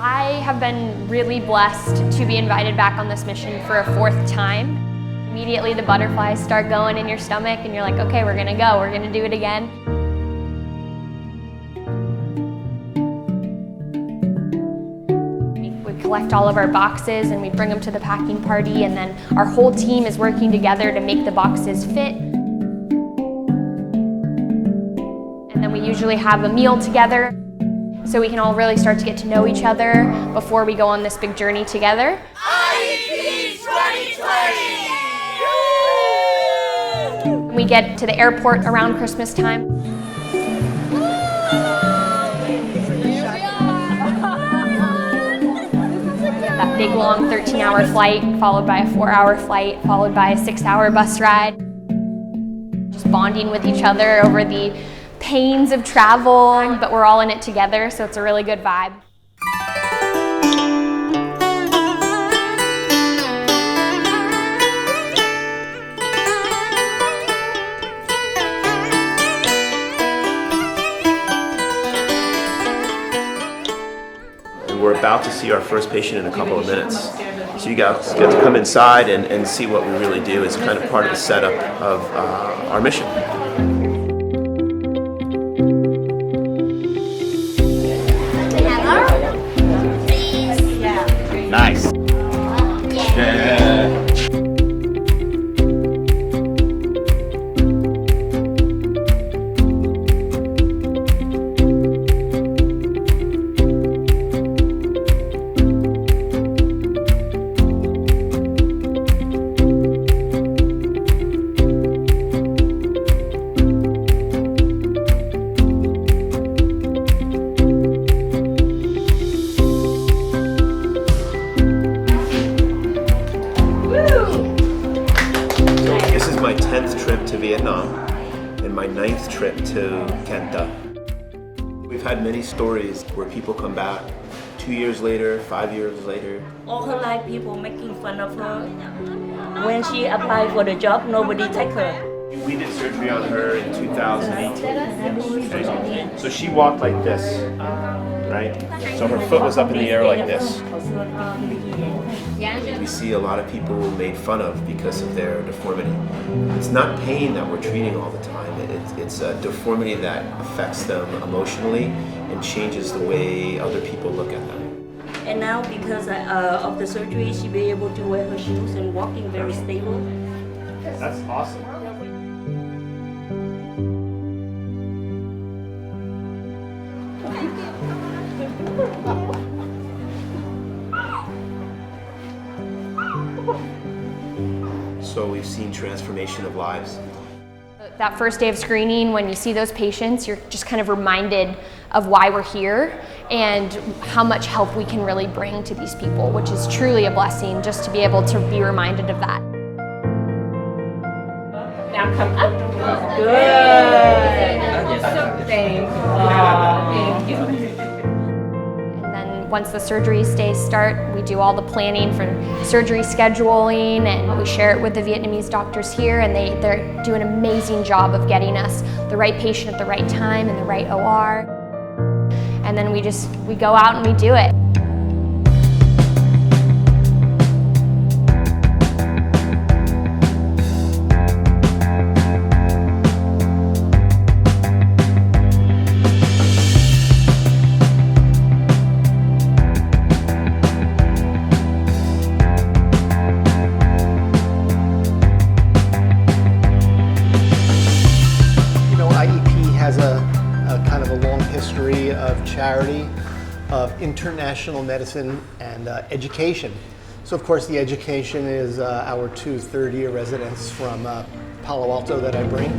I have been really blessed to be invited back on this mission for a 4th time. Immediately the butterflies start going in your stomach and you're like, okay, we're gonna go, we're gonna do it again. We collect all of our boxes and we bring them to the packing party, and then our whole team is working together to make the boxes fit. And then we usually have a meal together, so we can all really start to get to know each other before we go on this big journey together. IEP 2020! We get to the airport around Christmas time. That big long 13-hour flight, followed by a 4-hour flight, followed by a 6-hour bus ride. Just bonding with each other over the pains of travel, but we're all in it together, so it's a really good vibe. We're about to see our first patient in a couple of minutes. So you guys get to come inside and see what we really do. It's kind of part of the setup of our mission. Nice. Yeah. This is my 10th trip to Vietnam and my 9th trip to Kenta. We've had many stories where people come back 2 years later, 5 years later. All her life, people making fun of her. When she applied for the job, nobody take her. We did surgery on her in 2018. So she walked like this, right? So her foot was up in the air like this. We see a lot of people made fun of because of their deformity. It's not pain that we're treating all the time. It's a deformity that affects them emotionally and changes the way other people look at them. And now, because of the surgery, she'll be able to wear her shoes and walking very stable. That's awesome. So we've seen transformation of lives. That first day of screening, when you see those patients, you're just kind of reminded of why we're here and how much help we can really bring to these people, which is truly a blessing just to be able to be reminded of that. Now come up. Good. Thank you. And then once the surgery days start, we do all the planning for surgery scheduling, and we share it with the Vietnamese doctors here, and they do an amazing job of getting us the right patient at the right time in the right OR. And then we go out and we do it. IEP has a kind of a long history of charity, of international medicine, and education. So of course the education is our 2 third-year residents from Palo Alto that I bring.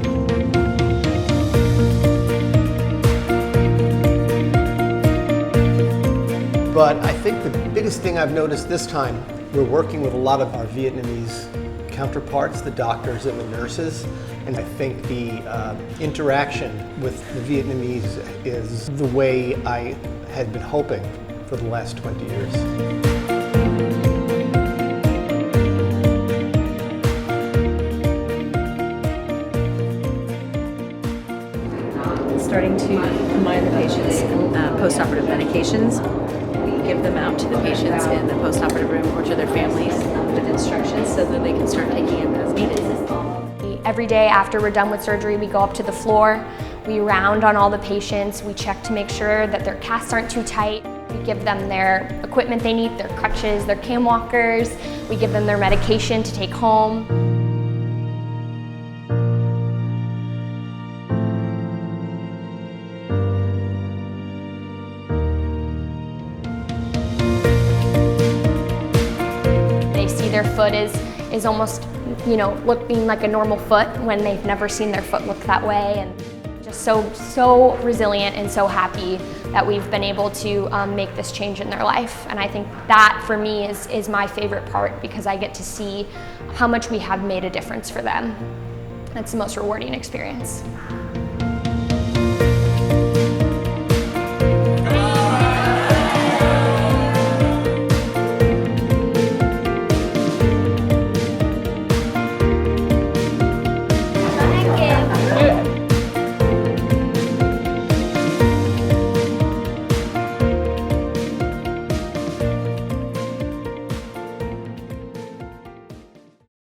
But I think the biggest thing I've noticed this time, we're working with a lot of our Vietnamese counterparts, the doctors and the nurses, and I think the interaction with the Vietnamese is the way I had been hoping for the last 20 years. Starting to combine the patient's post-operative medications give them out to the patients in the post-operative room or to their families with instructions so that they can start taking it as needed. Every day after we're done with surgery, we go up to the floor, we round on all the patients, we check to make sure that their casts aren't too tight. We give them their equipment they need, their crutches, their cam walkers, we give them their medication to take home. They see their foot is almost, looking like a normal foot when they've never seen their foot look that way, and just so resilient and so happy that we've been able to make this change in their life. And I think that for me is my favorite part, because I get to see how much we have made a difference for them. That's the most rewarding experience.